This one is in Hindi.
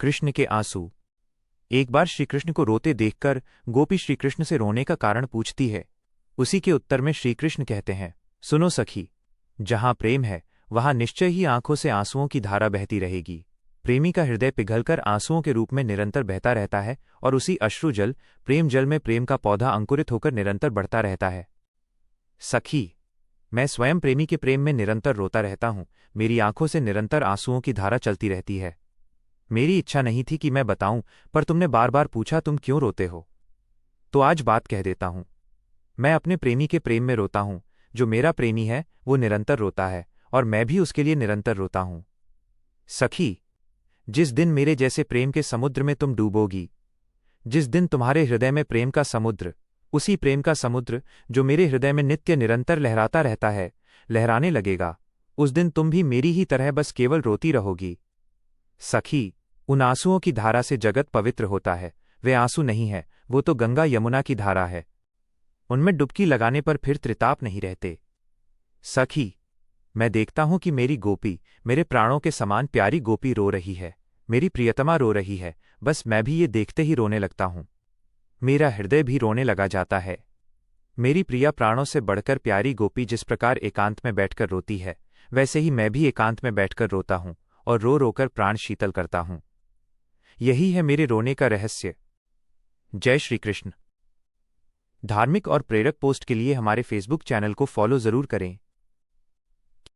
कृष्ण के आंसू। एक बार श्रीकृष्ण को रोते देखकर गोपी श्रीकृष्ण से रोने का कारण पूछती है। उसी के उत्तर में श्रीकृष्ण कहते हैं, सुनो सखी, जहां प्रेम है वहां निश्चय ही आंखों से आंसुओं की धारा बहती रहेगी। प्रेमी का हृदय पिघलकर आंसुओं के रूप में निरंतर बहता रहता है और उसी अश्रुजल प्रेम जल में प्रेम का पौधा अंकुरित होकर निरंतर बढ़ता रहता है। सखी, मैं स्वयं प्रेमी के प्रेम में निरंतर रोता रहता हूं। मेरी आंखों से निरंतर आंसुओं की धारा चलती रहती है। मेरी इच्छा नहीं थी कि मैं बताऊं, पर तुमने बार बार पूछा तुम क्यों रोते हो, तो आज बात कह देता हूं। मैं अपने प्रेमी के प्रेम में रोता हूं। जो मेरा प्रेमी है वो निरंतर रोता है और मैं भी उसके लिए निरंतर रोता हूं। सखी, जिस दिन मेरे जैसे प्रेम के समुद्र में तुम डूबोगी, जिस दिन तुम्हारे हृदय में प्रेम का समुद्र, उसी प्रेम का समुद्र जो मेरे हृदय में नित्य निरंतर लहराता रहता है, लहराने लगेगा, उस दिन तुम भी मेरी ही तरह बस केवल रोती रहोगी। सखी, उन आंसुओं की धारा से जगत पवित्र होता है। वे आंसू नहीं है, वो तो गंगा यमुना की धारा है। उनमें डुबकी लगाने पर फिर त्रिताप नहीं रहते। सखी, मैं देखता हूं कि मेरी गोपी, मेरे प्राणों के समान प्यारी गोपी रो रही है। मेरी प्रियतमा रो रही है। बस मैं भी ये देखते ही रोने लगता हूं। मेरा हृदय भी रोने लगा जाता है। मेरी प्रिया प्राणों से बढ़कर प्यारी गोपी जिस प्रकार एकांत में बैठकर रोती है, वैसे ही मैं भी एकांत में बैठकर रोता हूं और रो रोकर प्राण शीतल करता हूं। यही है मेरे रोने का रहस्य। जय श्री कृष्ण। धार्मिक और प्रेरक पोस्ट के लिए हमारे फेसबुक चैनल को फॉलो जरूर करें।